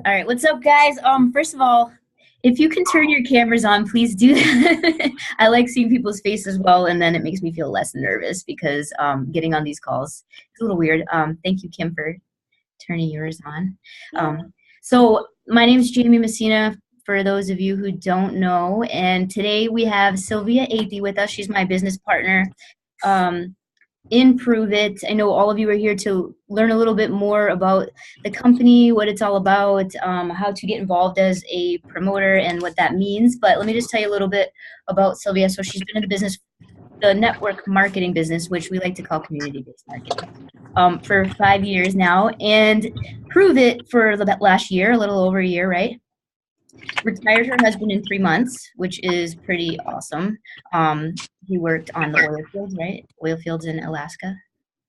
All right, what's up, guys? First of all, if you can turn your cameras on, please do that. I like seeing people's faces as well, and then it makes me feel less nervous because getting on these calls is a little weird. Thank you, Kim, for turning yours on. So my name is Jaime Messina, for those of you who don't know, and today we have Sylvia Athey with us. She's my business partner. In Pruvit. I know all of you are here to learn a little bit more about the company, what it's all about, how to get involved as a promoter, and what that means. But let me just tell you a little bit about Sylvia. So she's been in the business, the network marketing business, which we like to call community-based marketing, for 5 years now, and Pruvit for the last year, a little over a year, right? Retired her husband in 3 months, which is pretty awesome. He worked on the oil fields, right? Oil fields in Alaska.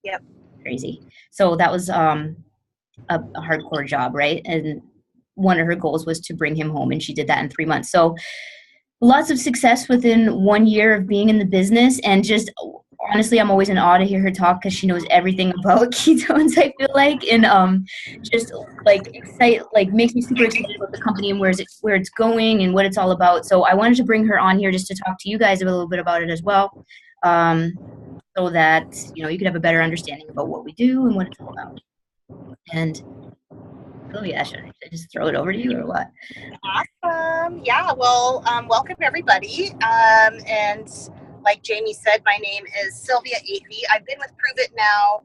Yep. Crazy. So that was a hardcore job, right? And one of her goals was to bring him home, and she did that in 3 months. So lots of success within 1 year of being in the business, and just honestly, I'm always in awe to hear her talk because she knows everything about ketones, I feel like, and just makes me super excited about the company and where it's going and what it's all about. So I wanted to bring her on here just to talk to you guys a little bit about it as well, so that you could have a better understanding about what we do and what it's all about. And Sylvia, should I just throw it over to you or what? Awesome. Yeah. Well, welcome everybody. And like Jaime said, my name is Sylvia Athey. I've been with Pruvit now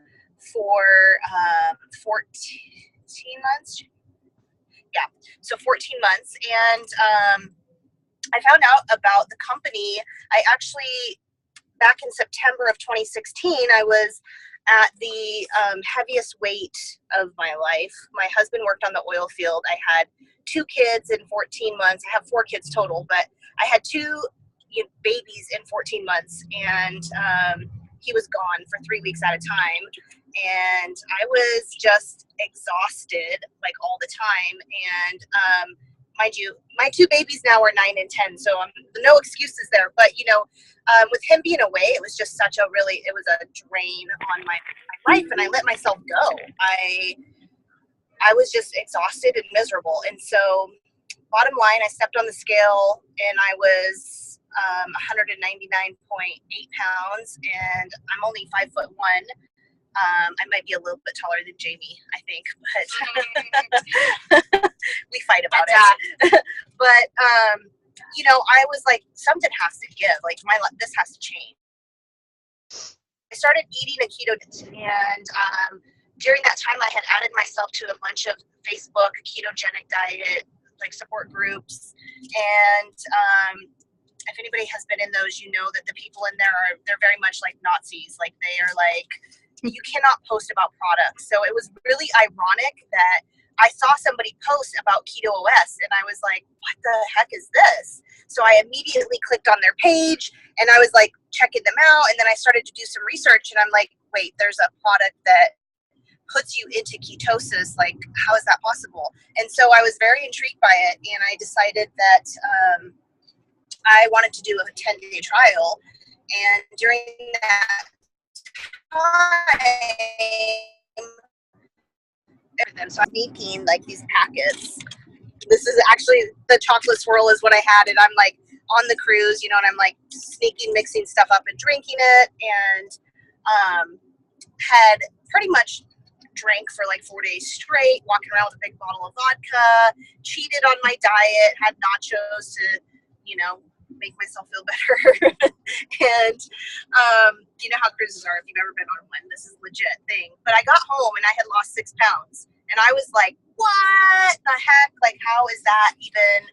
for 14 months. Yeah. So 14 months. And I found out about the company. I actually, back in September of 2016, I was at the heaviest weight of my life. My husband worked on the oil field. I had 2 kids in 14 months. I have 4 kids total, but I had 2 babies in 14 months, and he was gone for 3 weeks at a time. And I was just exhausted, like, all the time. And mind you, my 2 babies now are 9 and 10, so no excuses there. But with him being away, it was just it was a drain on my life, and I let myself go. I was just exhausted and miserable. And so bottom line, I stepped on the scale and I was 199.8 pounds, and I'm only 5'1". I might be a little bit taller than Jaime, I think, but we fight about it. But I was like, something has to give. Like, this has to change. I started eating a keto diet, and during that time, I had added myself to a bunch of Facebook ketogenic diet support groups. And if anybody has been in those, you know that the people in there they're very much like Nazis. Like, they are like, you cannot post about products. So it was really ironic that I saw somebody post about Keto OS, and I was like, what the heck is this? So I immediately clicked on their page, and I was like checking them out. And then I started to do some research, and I'm like, wait, there's a product that puts you into ketosis. Like, how is that possible? And so I was very intrigued by it, and I decided that I wanted to do a 10-day trial. And during that time, so I'm making like these packets. This is actually the chocolate swirl is what I had, and I'm like on the cruise, and I'm like mixing stuff up and drinking it, and had pretty much drank for like 4 days straight, walking around with a big bottle of vodka, cheated on my diet, had nachos to, make myself feel better. And you know how cruises are. If you've ever been on one, this is a legit thing. But I got home and I had lost 6 pounds, and I was like, what the heck? Like, how is that even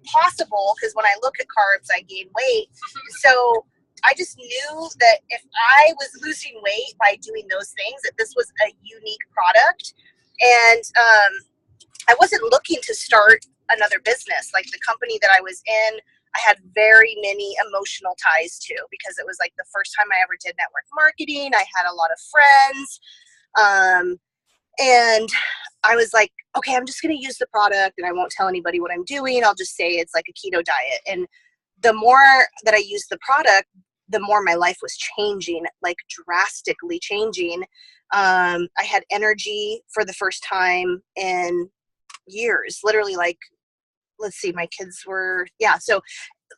possible? Because when I look at carbs, I gain weight. So I just knew that if I was losing weight by doing those things, that this was a unique product. And I wasn't looking to start another business. Like, the company that I was in, I had very many emotional ties to, because it was like the first time I ever did network marketing. I had a lot of friends. And I was like, okay, I'm just going to use the product, and I won't tell anybody what I'm doing. I'll just say it's like a keto diet. And the more that I used the product, the more my life was changing, like drastically changing. I had energy for the first time in years, literally, like, let's see, my kids were, yeah. So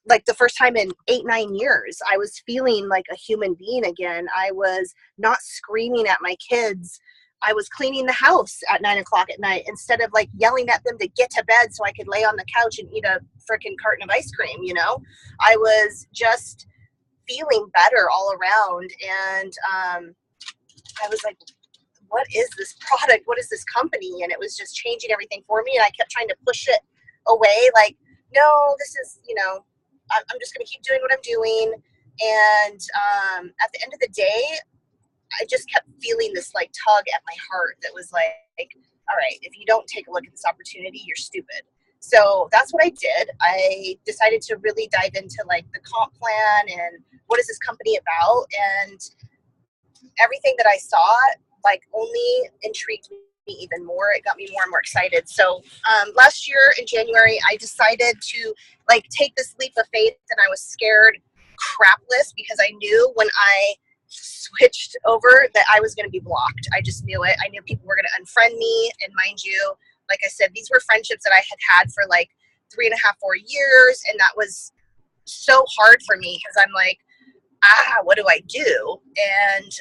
like the first time in 8-9 years, I was feeling like a human being again. I was not screaming at my kids. I was cleaning the house at 9 o'clock at night instead of like yelling at them to get to bed so I could lay on the couch and eat a freaking carton of ice cream, you know? I was just feeling better all around. And I was like, what is this product? What is this company? And it was just changing everything for me. And I kept trying to push it away. Like, no, this is, you know, I'm just going to keep doing what I'm doing. And at the end of the day, I just kept feeling this like tug at my heart that was like, all right, if you don't take a look at this opportunity, you're stupid. So that's what I did. I decided to really dive into like the comp plan and what is this company about. And everything that I saw like only intrigued me even more. It got me more and more excited. So last year in January, I decided to like take this leap of faith, and I was scared crapless because I knew when I switched over that I was going to be blocked. I just knew it. I knew people were going to unfriend me. And mind you, like I said, these were friendships that I had for like 3.5, 4 years. And that was so hard for me because I'm like, what do I do? And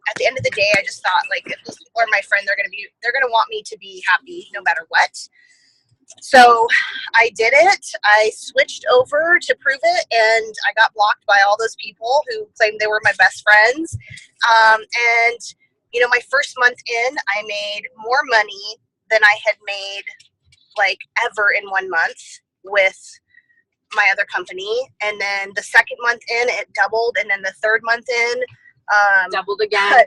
at the end of the day, I just thought, like, if these people are my friend, they're gonna want me to be happy no matter what. So I did it. I switched over to Pruvit, and I got blocked by all those people who claimed they were my best friends. And you know, my first month in, I made more money than I had made like ever in 1 month with my other company. And then the second month in, it doubled. And then the third month in, doubled again.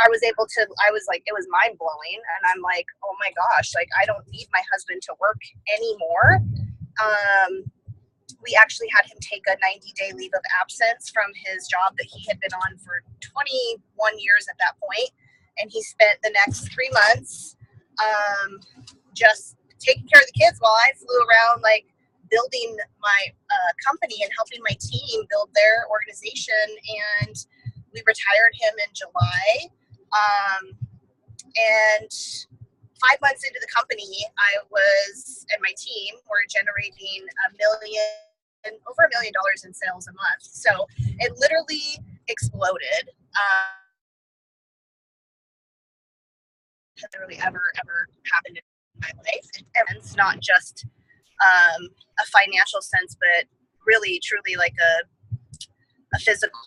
I was able to, I was like, it was mind blowing. And I'm like, oh my gosh, like I don't need my husband to work anymore. We actually had him take a 90-day leave of absence from his job that he had been on for 21 years at that point. And he spent the next 3 months just taking care of the kids while I flew around, like building my company and helping my team build their organization. And we retired him in July. And 5 months into the company, I was, and my team were generating over $1 million in sales a month. So it literally exploded. Has really ever happened in my life. And it's not just a financial sense, but really, truly like a physical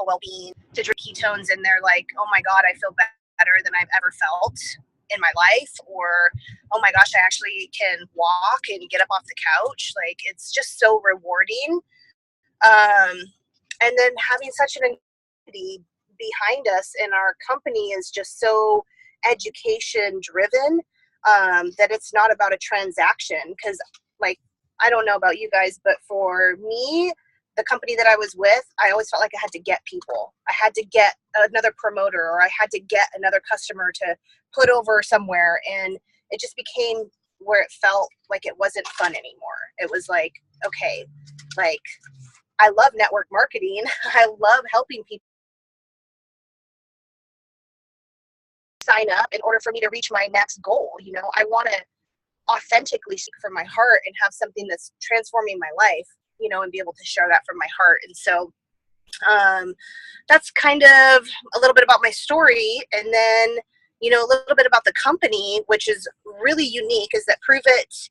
well-being. To drink ketones and they're like, oh my God, I feel better than I've ever felt in my life, or oh my gosh, I actually can walk and get up off the couch. Like, it's just so rewarding. And then having such an identity behind us in our company is just so education driven, that it's not about a transaction. Because like, I don't know about you guys, but for me, the company that I was with, I always felt like I had to get people. I had to get another promoter, or I had to get another customer to put over somewhere. And it just became where it felt like it wasn't fun anymore. It was like, okay, like I love network marketing. I love helping people sign up in order for me to reach my next goal. You know, I want to authentically speak from my heart and have something that's transforming my life, you know, and be able to share that from my heart. And so that's kind of a little bit about my story. And then, you know, a little bit about the company, which is really unique, is that Pruvit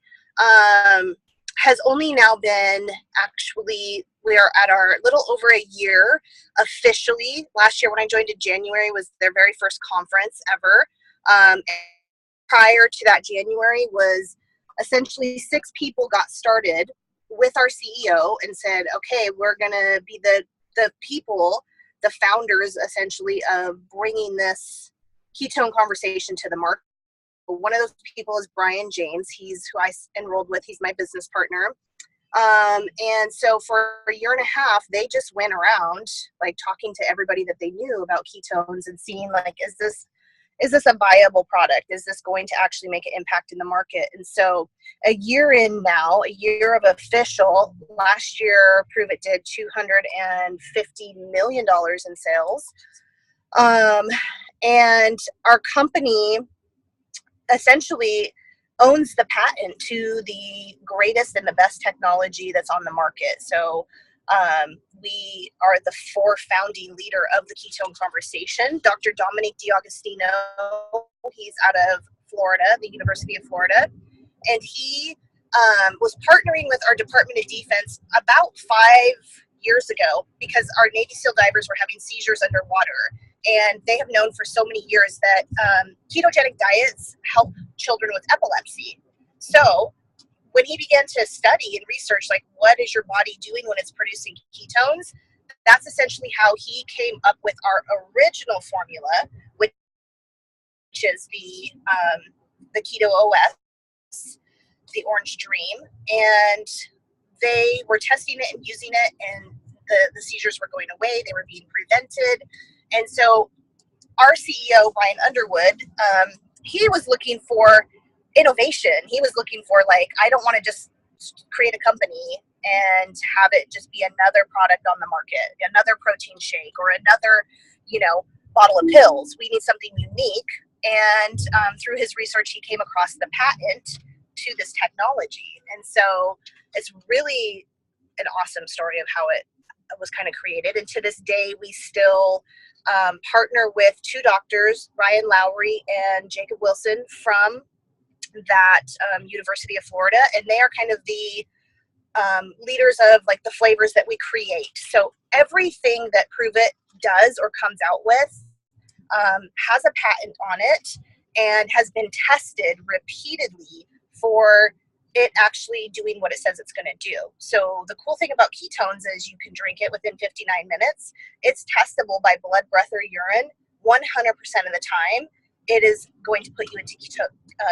has only now been, actually, we are at our little over a year officially. Last year when I joined in January was their very first conference ever. And prior to that January was essentially 6 people got started with our CEO and said, okay, we're going to be the people, the founders essentially of bringing this ketone conversation to the market. One of those people is Brian James. He's who I enrolled with. He's my business partner. And so for a year and a half, they just went around like talking to everybody that they knew about ketones and seeing like, is is this a viable product? Is this going to actually make an impact in the market? And so a year in now, a year of official, last year Pruvit did $250 million in sales. And our company essentially owns the patent to the greatest and the best technology that's on the market. So we are the founding leader of the ketone conversation. Dr. Dominic D'Agostino, he's out of Florida, the University of Florida, and he was partnering with our Department of Defense about 5 years ago because our Navy SEAL divers were having seizures underwater. And they have known for so many years that ketogenic diets help children with epilepsy. So when he began to study and research, like, what is your body doing when it's producing ketones, that's essentially how he came up with our original formula, which is the Keto OS, the Orange Dream. And they were testing it and using it, and the seizures were going away. They were being prevented. And so our CEO, Brian Underwood, he was looking for innovation. He was looking for, like, I don't want to just create a company and have it just be another product on the market, another protein shake or another, bottle of pills. We need something unique. And through his research, he came across the patent to this technology. And so it's really an awesome story of how it was kind of created. And to this day, we still partner with two doctors, Ryan Lowry and Jacob Wilson, from that University of Florida, and they are kind of the leaders of, like, the flavors that we create. So everything that Pruvit does or comes out with has a patent on it and has been tested repeatedly for it actually doing what it says it's going to do. So the cool thing about ketones is you can drink it within 59 minutes. It's testable by blood, breath, or urine 100% of the time. It is going to put you into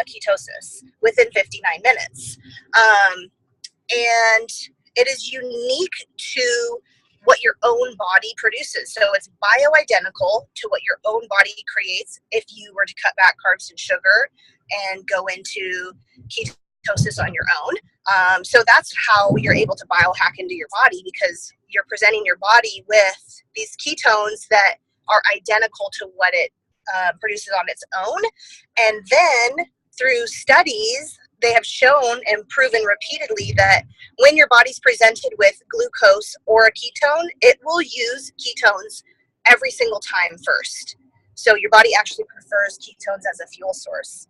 ketosis within 59 minutes. And it is unique to what your own body produces. So it's bioidentical to what your own body creates if you were to cut back carbs and sugar and go into ketosis on your own. So that's how you're able to biohack into your body, because you're presenting your body with these ketones that are identical to what it produces on its own. And then through studies, they have shown and proven repeatedly that when your body's presented with glucose or a ketone, it will use ketones every single time first. So your body actually prefers ketones as a fuel source.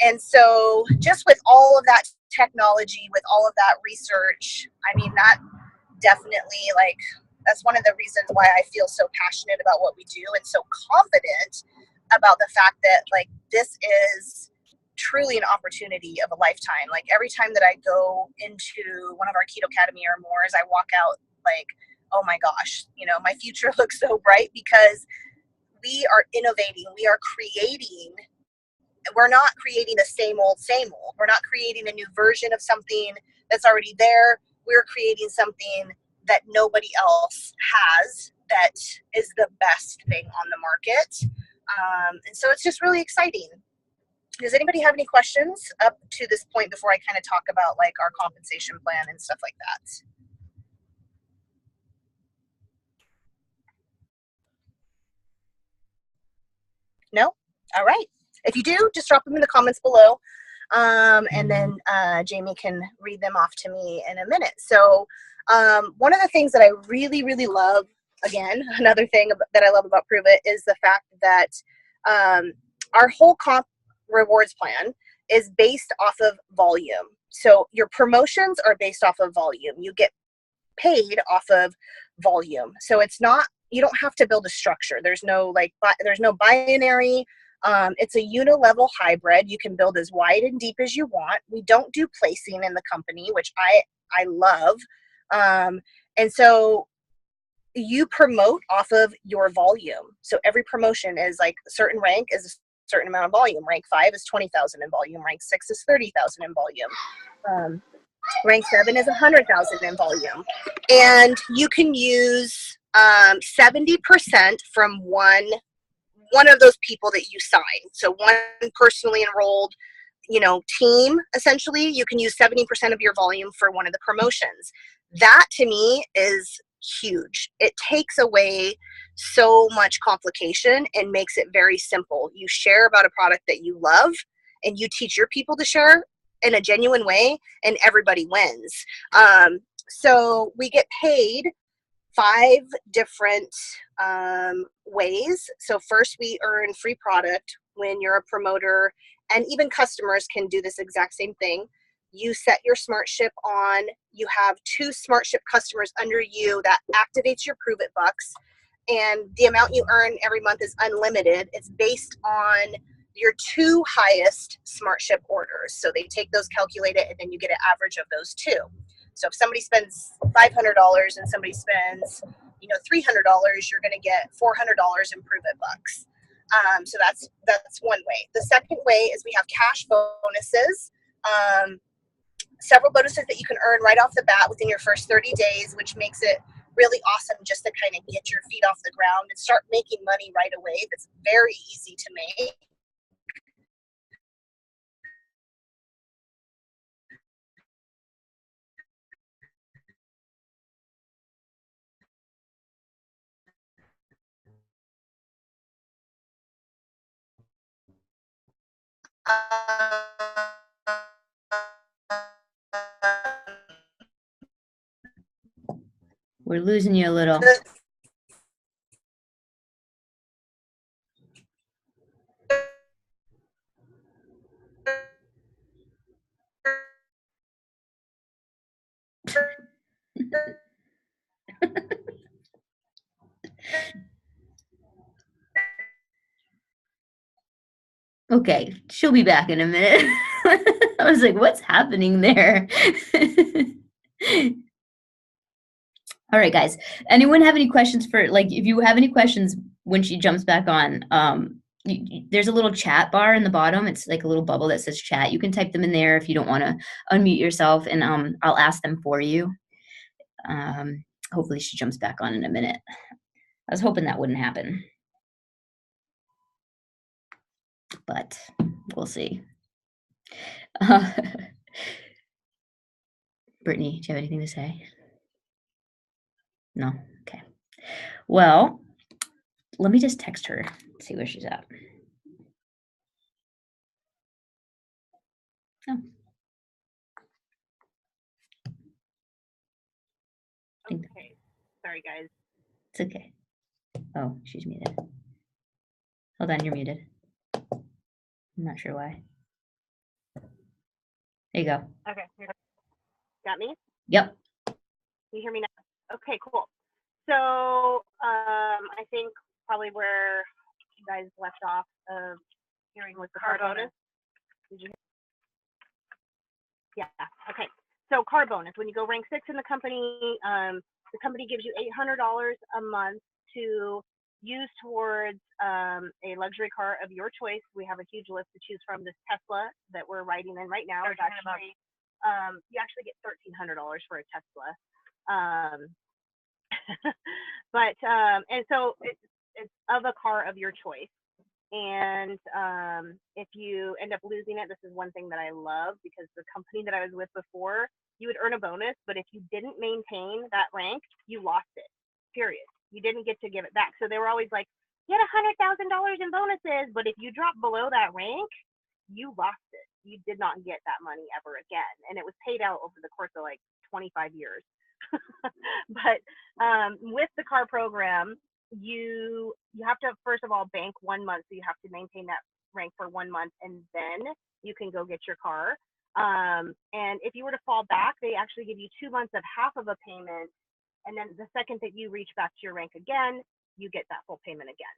And so just with all of that technology, with all of that research, I mean, that definitely, like, that's one of the reasons why I feel so passionate about what we do and so confident about the fact that, like, this is truly an opportunity of a lifetime. Like, every time that I go into one of our Keto Academy or More's, I walk out like, oh my gosh, my future looks so bright, because we are innovating, we are creating. We're not creating the same old. We're not creating a new version of something that's already there. We're creating something that nobody else has that is the best thing on the market. And so it's just really exciting. Does anybody have any questions up to this point before I kind of talk about, like, our compensation plan and stuff like that? No? All right. If you do, just drop them in the comments below. And then Jaime can read them off to me in a minute. So one of the things that I really, really love, again, another thing that I love about Pruvit is the fact that our whole comp rewards plan is based off of volume. So your promotions are based off of volume. You get paid off of volume. So it's not, you don't have to build a structure. There's no binary. It's a unilevel hybrid. You can build as wide and deep as you want. We don't do placing in the company, which I love. And so you promote off of your volume. So every promotion is like, a certain rank is a certain amount of volume. Rank 5 is 20,000 in volume. Rank 6 is 30,000 in volume. Rank 7 is 100,000 in volume. And you can use 70% from one one of those people that you sign. So one personally enrolled, team, essentially, you can use 70% of your volume for one of the promotions. That to me is huge. It takes away so much complication and makes it very simple. You share about a product that you love and you teach your people to share in a genuine way, and everybody wins. So we get paid 5 different ways. So first, we earn free product when you're a promoter, and even customers can do this exact same thing. You set your smart ship on, you have 2 smart ship customers under you that activates your Pruvit bucks, and the amount you earn every month is unlimited. It's based on your 2 highest smart ship orders. So they take those, calculate it, and then you get an average of those 2. So if somebody spends $500 and somebody spends, $300, you're going to get $400 in Pruvit bucks. So that's one way. The second way is we have cash bonuses. Several bonuses that you can earn right off the bat within your first 30 days, which makes it really awesome just to kind of get your feet off the ground and start making money right away. That's very easy to make. We're losing you a little. Okay, she'll be back in a minute. I was like, what's happening there? All right, guys. Anyone have any questions for, if you have any questions when she jumps back on, there's a little chat bar in the bottom. It's like a little bubble that says chat. You can type them in there if you don't want to unmute yourself, and I'll ask them for you. Hopefully she jumps back on in a minute. I was hoping that wouldn't happen, but we'll see. Brittany, do you have anything to say? No? Okay. Well, let me just text her, see where she's at. Oh. Okay. Sorry, guys. It's okay. Oh, she's muted. Hold on, you're muted. I'm not sure why. There you go. Okay. Got me? Yep. Can you hear me now? Okay, cool. So I think probably where you guys left off of hearing was the car bonus. Did you? Yeah. Okay. So car bonus. When you go rank 6 in the company gives you $800 a month to use towards a luxury car of your choice. We have a huge list to choose from. This Tesla that we're riding in right now is actually you actually get $1,300 for a Tesla. But and so it's of a car of your choice. And if you end up losing it, this is one thing that I love, because the company that I was with before, you would earn a bonus, but if you didn't maintain that rank, you lost it, period. You didn't get to give it back. So they were always like, get $100,000 in bonuses, but if you drop below that rank, you lost it. You did not get that money ever again. And it was paid out over the course of like 25 years. But with the car program, you have to, first of all, bank 1 month. So you have to maintain that rank for 1 month, and then you can go get your car. And if you were to fall back, they actually give you 2 months of half of a payment. And then the second that you reach back to your rank again, you get that full payment again.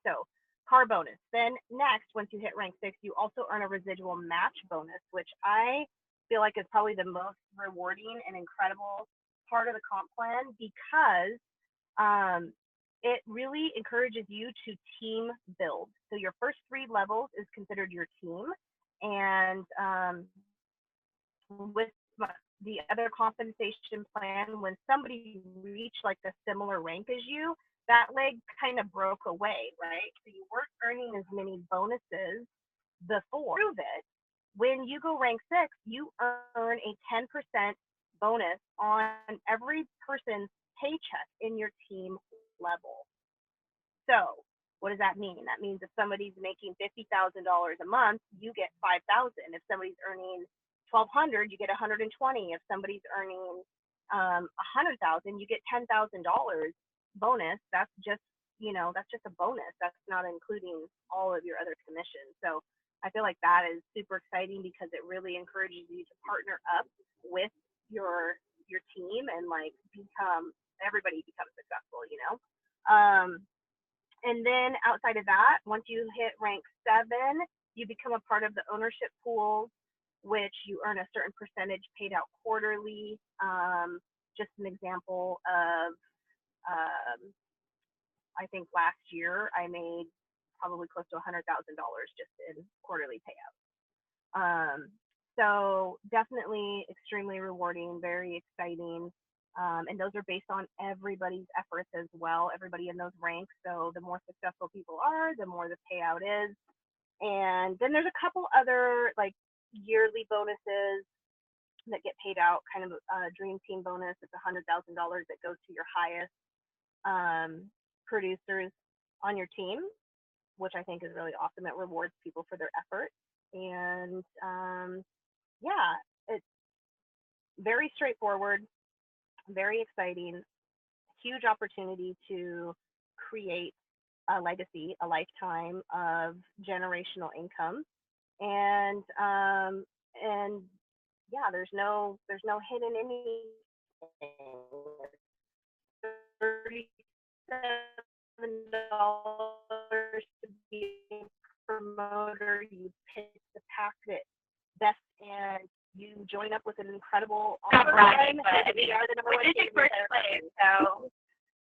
So car bonus. Then next, once you hit rank 6, you also earn a residual match bonus, which I feel like is probably the most rewarding and incredible part of the comp plan, because it really encourages you to team build. So your first 3 levels is considered your team. And with the other compensation plan, when somebody reached like a similar rank as you, that leg kind of broke away, right? So you weren't earning as many bonuses before. Pruvit, when you go rank 6, you earn a 10% bonus on every person's paycheck in your team level. So what does that mean? That means if somebody's making $50,000 a month, you get 5,000. If somebody's earning 1,200, you get 120. If somebody's earning 100,000, you get $10,000 bonus. That's just, that's just a bonus. That's not including all of your other commissions. So I feel like that is super exciting because it really encourages you to partner up with your team and like everybody becomes successful, and then outside of that, once you hit rank 7, you become a part of the ownership pools, which you earn a certain percentage paid out quarterly. Just an example of, I think last year I made probably close to $100,000 just in quarterly payouts. So definitely extremely rewarding, very exciting. And those are based on everybody's efforts as well, everybody in those ranks. So the more successful people are, the more the payout is. And then there's a couple other like yearly bonuses that get paid out, kind of a dream team bonus. It's $100,000 that goes to your highest producers on your team, which I think is really awesome. It rewards people for their effort. And yeah, it's very straightforward, very exciting, huge opportunity to create a legacy, a lifetime of generational income. And yeah, there's no hidden anything. $37 to be a promoter. You pick the pack that best, and you join up with an incredible Right, but we are the number one we did team take first in place. so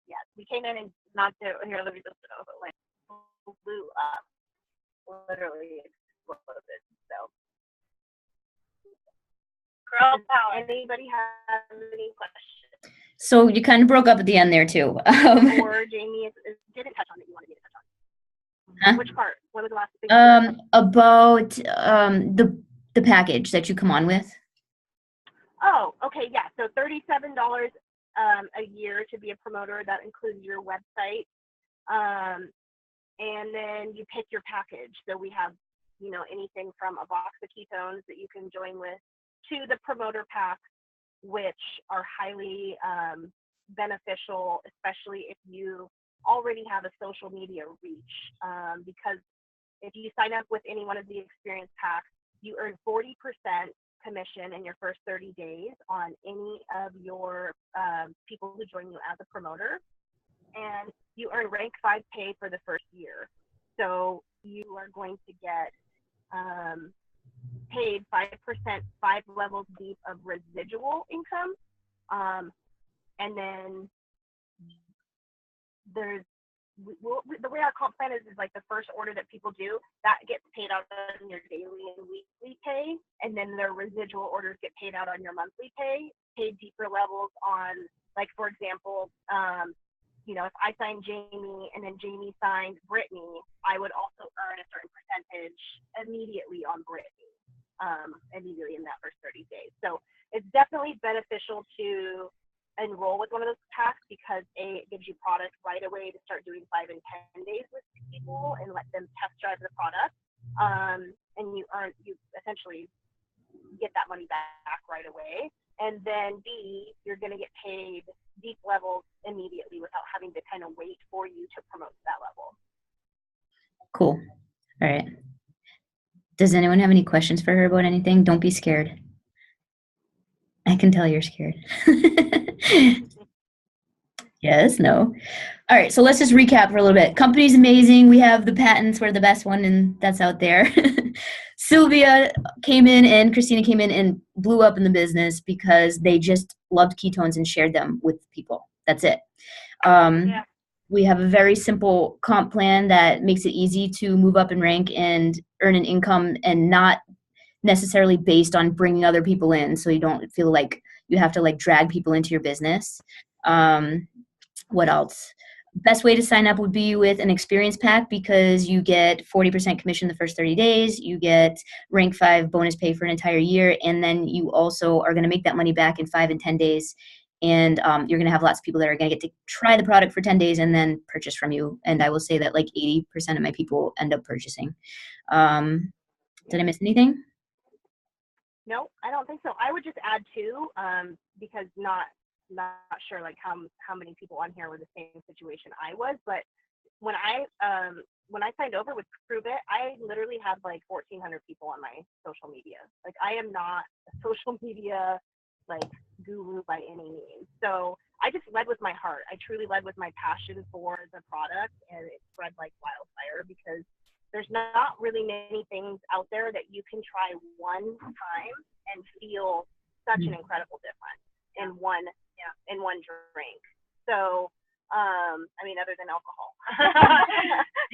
yes, we came in and Not to here. Let me just like blew up, literally exploded. So, girl power. anybody have any questions? So you kind of broke up at the end there too. Or Jamie didn't touch on that you wanted me to touch on? Huh? Which part? What was the last thing? About the package that you come on with. Oh, okay, yeah. So $37 a year to be a promoter. That includes your website, and then you pick your package. So we have, anything from a box of ketones that you can join with to the promoter packs, which are highly beneficial, especially if you already have a social media reach. Because if you sign up with any one of the experience packs, you earn 40% commission in your first 30 days on any of your people who join you as a promoter. And you earn rank 5 pay for the first year. So you are going to get paid 5%, 5 levels deep of residual income. And then there's, the way our comp plan is like the first order that people do, that gets paid out on your daily and weekly pay. And then their residual orders get paid out on your monthly pay, paid deeper levels on, like, for example, if I signed Jamie and then Jamie signed Brittany, I would also earn a certain percentage immediately on Brittany, immediately in that first 30 days. So it's definitely beneficial to enroll with one of those packs because it gives you product right away to start doing 5 and 10 days with people and let them test drive the product. And you essentially get that money back right away. And then B, you're going to get paid deep levels immediately without having to kind of wait for you to promote to that level. Cool. All right. Does anyone have any questions for her about anything? Don't be scared. I can tell you're scared. Yes, no. All right, so let's just recap for a little bit. Company's amazing. We have the patents. We're the best one, and that's out there. Sylvia came in and Christina came in and blew up in the business because they just loved ketones and shared them with people. That's it. We have a very simple comp plan that makes it easy to move up in rank and earn an income and not necessarily based on bringing other people in, so you don't feel like you have to like drag people into your business. What else? Best way to sign up would be with an experience pack because you get 40% commission the first 30 days. You get rank 5 bonus pay for an entire year. And then you also are going to make that money back in 5 and 10 days. And you're going to have lots of people that are going to get to try the product for 10 days and then purchase from you. And I will say that like 80% of my people end up purchasing. Did I miss anything? No, I don't think so. I would just add too, because not sure like how many people on here were the same situation I was, but when I signed over with Pruvit, I literally had like 1,400 people on my social media. Like I am not a social media like guru by any means. So I just led with my heart. I truly led with my passion for the product, and it spread like wildfire because there's not really many things out there that you can try one time and feel such an incredible difference in one drink. So I mean, other than alcohol.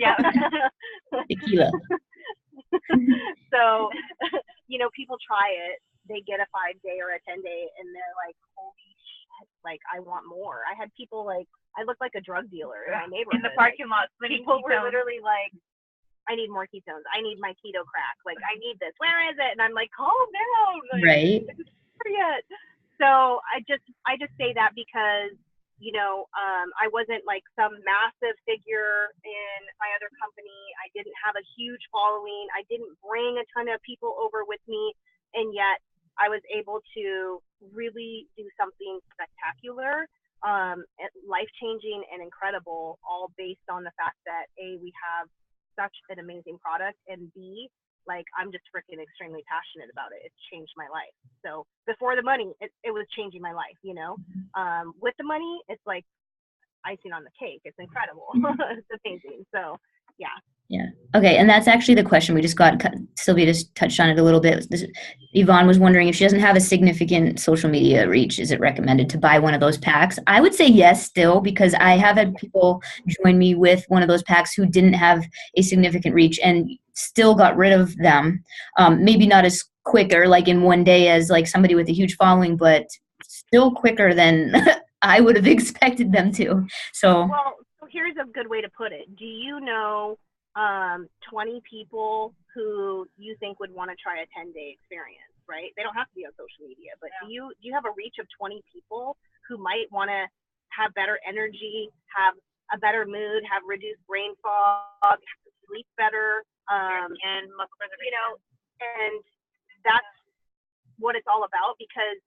Yeah. Tequila. So, you know, people try it, they get a 5-day or a 10-day, and they're like, holy shit, like I want more. I had people like, I looked like a drug dealer in my neighborhood. In the parking lot, people were literally like, I need more ketones. I need my keto crack. Like, I need this. Where is it? And I'm like, calm down. Like, Right. yet. So I just say that because, you know, I wasn't like some massive figure in my other company. I didn't have a huge following. I didn't bring a ton of people over with me. And yet I was able to really do something spectacular, life-changing and incredible, all based on the fact that A, we have such an amazing product, and B, like I'm just freaking extremely passionate about it. It's changed my life. So before the money, it was changing my life, you know. With the money, it's like icing on the cake. It's incredible. It's amazing. So yeah. Yeah. Okay. And that's actually the question we just got. Sylvia just touched on it a little bit. Yvonne was wondering if she doesn't have a significant social media reach, is it recommended to buy one of those packs? I would say yes still, because I have had people join me with one of those packs who didn't have a significant reach and still got rid of them. Maybe not as quicker, like in one day as like somebody with a huge following, but still quicker than I would have expected them to. So, well, so here's a good way to put it. Do you know 20 people who you think would want to try a 10-day experience, right? They don't have to be on social media, but do you have a reach of 20 people who might want to have better energy, have a better mood, have reduced brain fog, sleep better, and muscle preservation. you know, and that's what it's all about. Because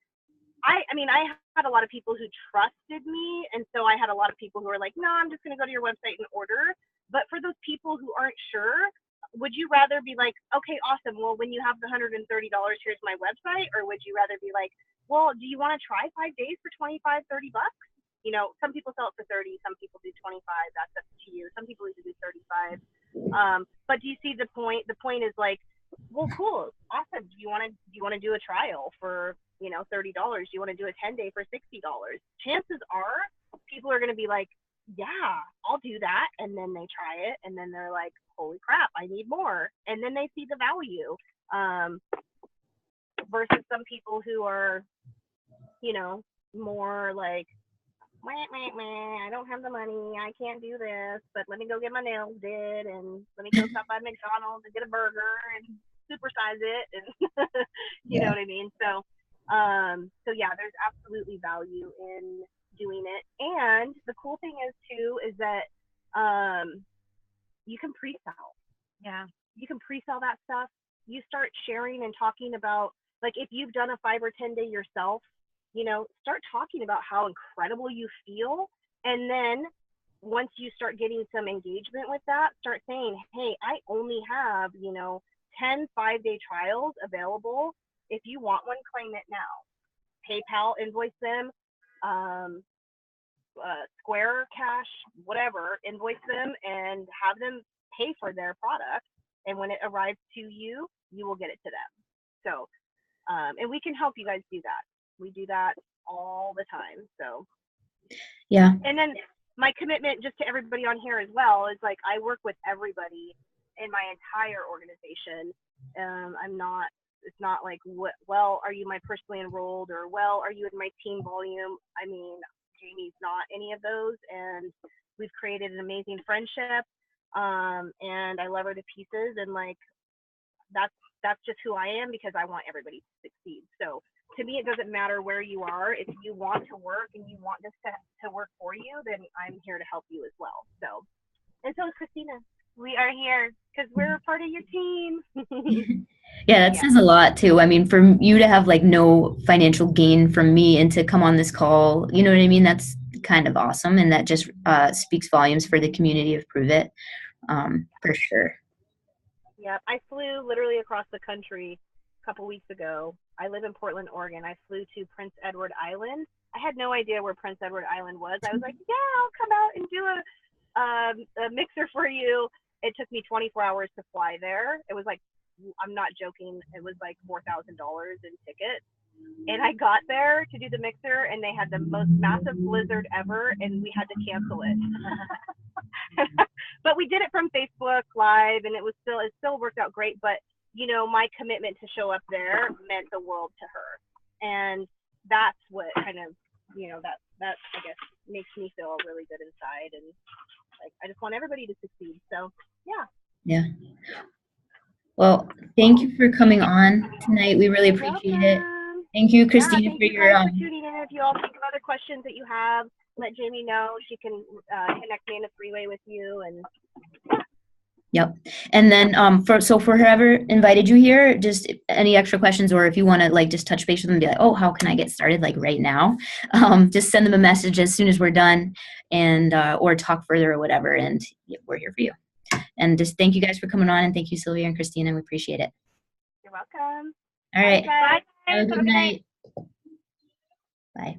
I mean, I had a lot of people who trusted me, and so I had a lot of people who were like, no, I'm just going to go to your website and order. But for those people who aren't sure, would you rather be like, okay, awesome, well, when you have the $130, here's my website? Or would you rather be like, well, do you want to try 5 days for 25, 30 bucks? You know, some people sell it for 30, some people do 25, that's up to you. Some people even do 35. But do you see the point? The point is like, well, cool, awesome. Do you want to do a trial for, you know, $30? Do you want to do a 10-day for $60? Chances are people are going to be like, yeah, I'll do that. And then they try it, and then they're like, holy crap, I need more. And then they see the value, versus some people who are, you know, more like, I don't have the money, I can't do this, but let me go get my nails did, and let me go stop by McDonald's and get a burger and supersize it, and you know what I mean? So yeah, there's absolutely value in doing it. And the cool thing is too, is that you can pre-sell. Yeah. You can pre-sell that stuff. You start sharing and talking about, like, if you've done a 5 or 10 day yourself, you know, start talking about how incredible you feel. And then once you start getting some engagement with that, start saying, hey, I only have, you know, 10 5-day trials available. If you want one, claim it now. PayPal, invoice them, Square Cash, whatever, invoice them and have them pay for their product. And when it arrives to you, you will get it to them. So, and we can help you guys do that. We do that all the time. So, yeah. And then my commitment just to everybody on here as well is like, I work with everybody in my entire organization. It's not like, well, are you my personally enrolled, or, well, are you in my team volume? I mean, Jamie's not any of those. And we've created an amazing friendship, and I love her to pieces. And like that's just who I am, because I want everybody to succeed. So to me, it doesn't matter where you are. If you want to work and you want this to work for you, then I'm here to help you as well. So, and so is Christina. We are here because we're a part of your team. Yeah, that says a lot too. I mean, for you to have like no financial gain from me and to come on this call, you know what I mean? That's kind of awesome. And that just speaks volumes for the community of Pruvit, for sure. Yeah, I flew literally across the country a couple weeks ago. I live in Portland, Oregon. I flew to Prince Edward Island. I had no idea where Prince Edward Island was. I was like, yeah, I'll come out and do a mixer for you. It took me 24 hours to fly there. It was like, I'm not joking, it was like $4,000 in tickets. And I got there to do the mixer, and they had the most massive blizzard ever, and we had to cancel it. But we did it from Facebook Live, and it still worked out great. But you know, my commitment to show up there meant the world to her, and that's what kind of, you know, that I guess makes me feel really good inside, and like I just want everybody to succeed. So yeah. Yeah. Well, thank you for coming on tonight. We really appreciate it. Thank you, Christina, thank for you your guys for tuning in. If you all think of other questions that you have, let Jamie know. She can connect me in a three-way with you. And Yep. And then for whoever invited you here, just any extra questions, or if you want to like just touch base with them and be like, oh, how can I get started like right now? Just send them a message as soon as we're done, and or talk further or whatever, and we're here for you. And just thank you guys for coming on, and thank you, Sylvia and Christina. We appreciate it. you're welcome. All right. Bye, guys. Have a good night. Bye.